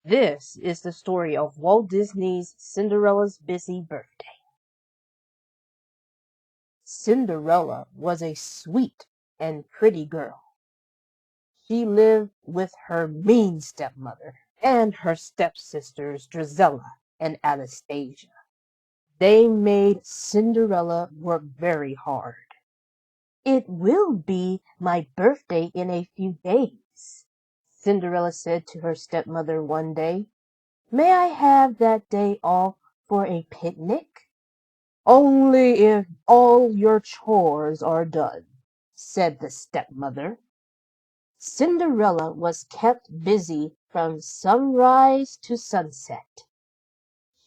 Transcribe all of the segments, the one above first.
This is the story of Walt Disney's Cinderella's Busy Birthday. Cinderella was a sweet and pretty girl. She lived with her mean stepmother and her stepsisters Drizella and Anastasia. They made Cinderella work very hard. "It will be my birthday in a few days," Cinderella said to her stepmother one day. "May I have that day off for a picnic?" "Only if all your chores are done," said the stepmother. Cinderella was kept busy from sunrise to sunset.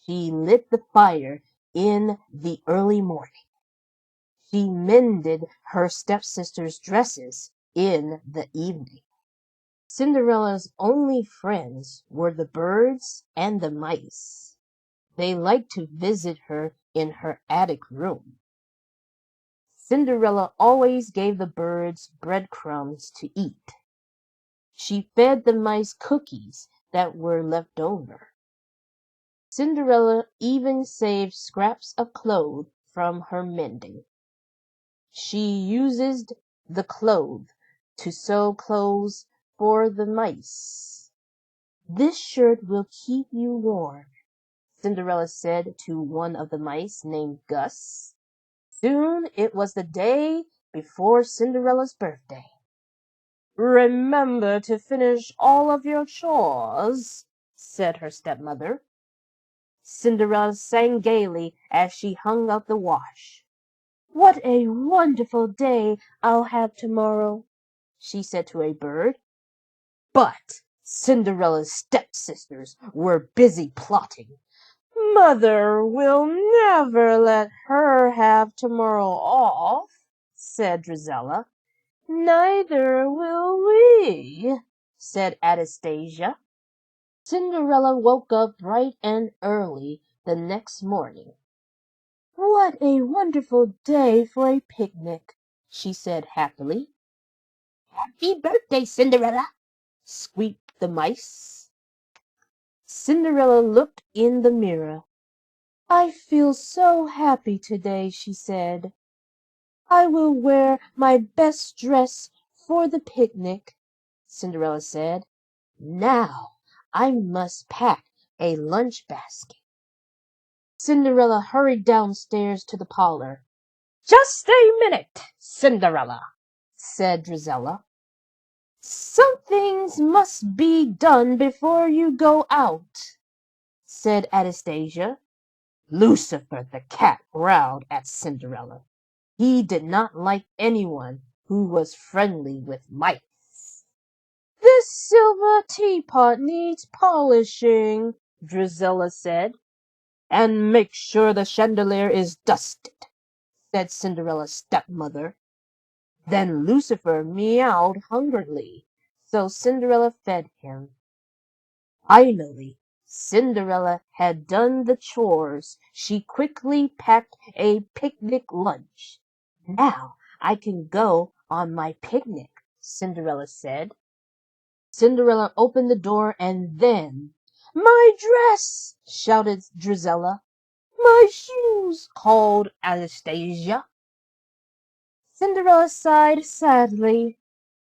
She lit the fire in the early morning. She mended her stepsisters' dresses in the evening. Cinderella's only friends were the birds and the mice. They liked to visit her in her attic room. Cinderella always gave the birds breadcrumbs to eat. She fed the mice cookies that were left over. Cinderella even saved scraps of cloth from her mending. She used the cloth to sew clothes for the mice. "This shirt will keep you warm," Cinderella said to one of the mice named Gus. Soon it was the day before Cinderella's birthday. "Remember to finish all of your chores," said her stepmother. Cinderella sang gaily as she hung up the wash. "What a wonderful day I'll have tomorrow," she said to a bird. But Cinderella's stepsisters were busy plotting. "Mother will never let her have tomorrow off," said Drizella. "Neither will we," said Anastasia. Cinderella woke up bright and early the next morning. "What a wonderful day for a picnic," she said happily. "Happy birthday, Cinderella!" squeaked the mice. Cinderella looked in the mirror. "I feel so happy today," she said. "I will wear my best dress for the picnic," Cinderella said. "Now I must pack a lunch basket." Cinderella hurried downstairs to the parlor. "Just a minute, Cinderella," said Drizella. "Some things must be done before you go out," said Anastasia. Lucifer the cat growled at Cinderella. He did not like anyone who was friendly with mice. "This silver teapot needs polishing," Drizella said. "And make sure the chandelier is dusted," said Cinderella's stepmother. Then Lucifer meowed hungrily, so Cinderella fed him. Finally, Cinderella had done the chores. She quickly packed a picnic lunch. "Now I can go on my picnic," Cinderella said. Cinderella opened the door and then, "My dress!" shouted Drizella. "My shoes!" called Anastasia. Cinderella sighed sadly.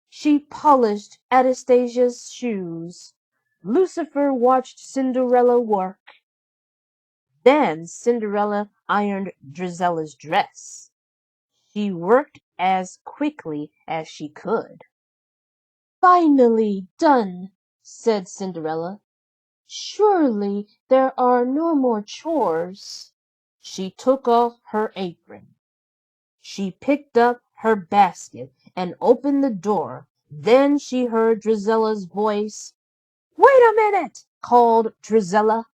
She polished Anastasia's shoes. Lucifer watched Cinderella work. Then Cinderella ironed Drizella's dress. She worked as quickly as she could. "Finally done," said Cinderella. "Surely there are no more chores." She took off her apron. She picked up her basket and opened the door. Then she heard Drizella's voice. "Wait a minute!" called Drizella.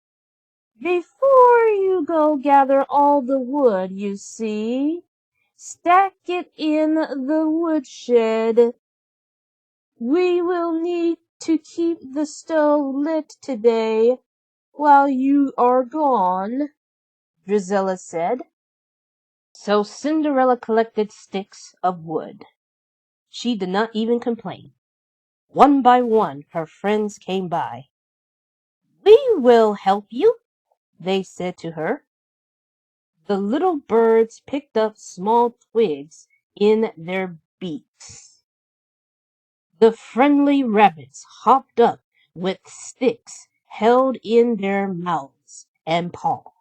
"Before you go gather all the wood you see, stack it in the woodshed. We will need to keep the stove lit today while you are gone," Drizella said. So Cinderella collected sticks of wood. She did not even complain. One by one her friends came by. will help you," they said to her. The little birds picked up small twigs in their beaks. The friendly rabbits hopped up with sticks held in their mouths and paws.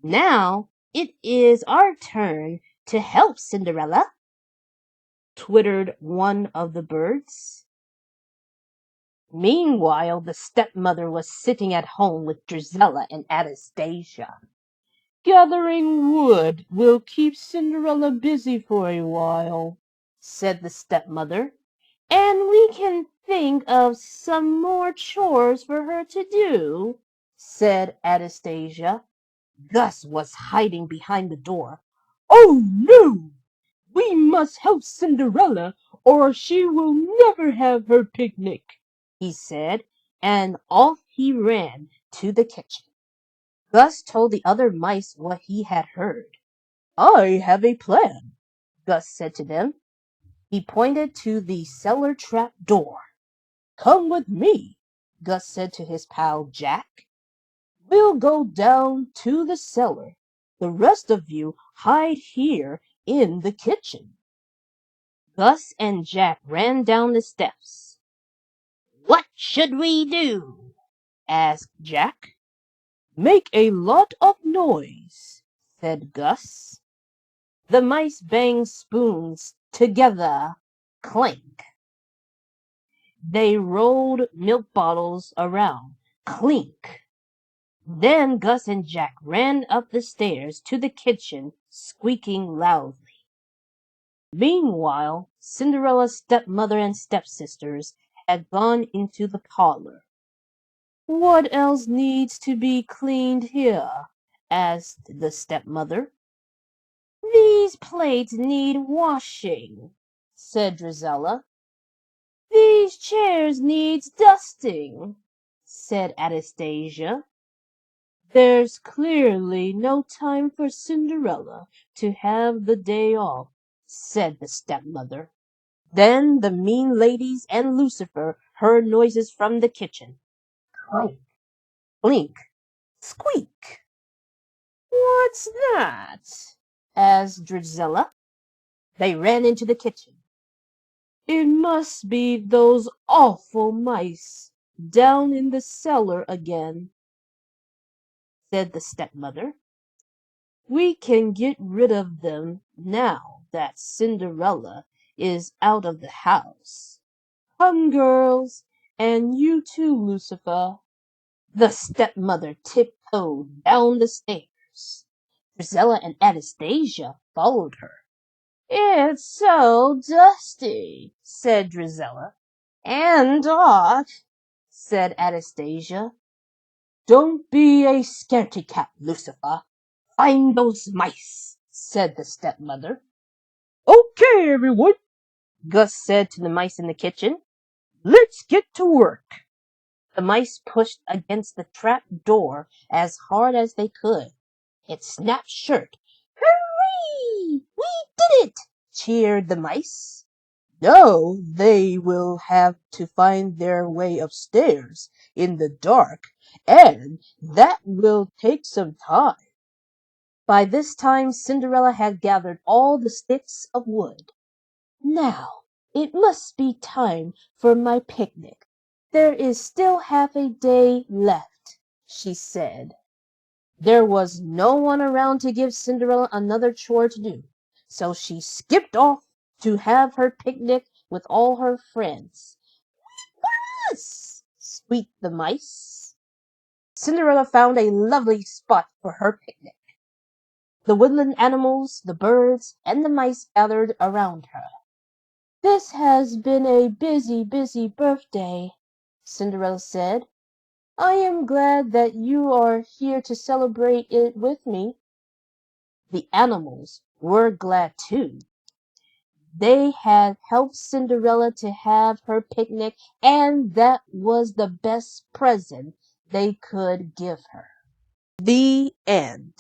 "Now it is our turn to help Cinderella," twittered one of the birds. Meanwhile, the stepmother was sitting at home with Drizella and Anastasia. "Gathering wood will keep Cinderella busy for a while," said the stepmother, "and we can think of some more chores for her to do," said Anastasia. Gus was hiding behind the door. "Oh, no! We must help Cinderella, or she will never have her picnic," he said, and off he ran to the kitchen. Gus told the other mice what he had heard. "I have a plan," Gus said to them. He pointed to the cellar trap door. "Come with me," Gus said to his pal Jack. "We'll go down to the cellar. The rest of you hide here in the kitchen." Gus and Jack ran down the steps. "What should we do?" asked Jack. "Make a lot of noise," said Gus. The mice banged spoons together. Clink. They rolled milk bottles around. Clink. Then Gus and Jack ran up the stairs to the kitchen, squeaking loudly. Meanwhile, Cinderella's stepmother and stepsisters had gone into the parlor. "What else needs to be cleaned here?" asked the stepmother. "These plates need washing," said Drizella. "These chairs need dusting," said Anastasia. "There's clearly no time for Cinderella to have the day off," said the stepmother. Then the mean ladies and Lucifer heard noises from the kitchen. Clink, clink, squeak. "What's that?" asked Drizella. They ran into the kitchen. "It must be those awful mice down in the cellar again," said the stepmother. "We can get rid of them now that Cinderella is out of the house. Come, girls, and you too, Lucifer." The stepmother tiptoed down the stairs. Drizella and Anastasia followed her. "It's so dusty," said Drizella. "And dark," said Anastasia. "Don't be a scaredy cat, Lucifer. Find those mice," said the stepmother. "Okay, everyone," Gus said to the mice in the kitchen. "Let's get to work." The mice pushed against the trap door as hard as they could. It snapped shut. "Hurrah! We did it!" cheered the mice. "Now they will have to find their way upstairs in the dark, and that will take some time." By this time Cinderella had gathered all the sticks of wood. "Now it must be time for my picnic. There is still half a day left," she said. There was no one around to give Cinderella another chore to do, so she skipped off to have her picnic with all her friends. "Yes!" squeaked the mice. Cinderella found a lovely spot for her picnic. The woodland animals, the birds, and the mice gathered around her. "This has been a busy, busy birthday," Cinderella said. "I am glad that you are here to celebrate it with me." The animals were glad too. They had helped Cinderella to have her picnic, and that was the best present they could give her. The end.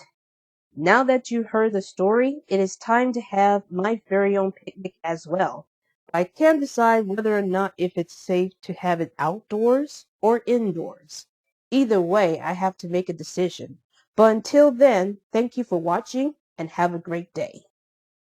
Now that you've heard the story, it is time to have my very own picnic as well. I can't decide whether or not if it's safe to have it outdoors or indoors. Either way, I have to make a decision. But until then, thank you for watching and have a great day.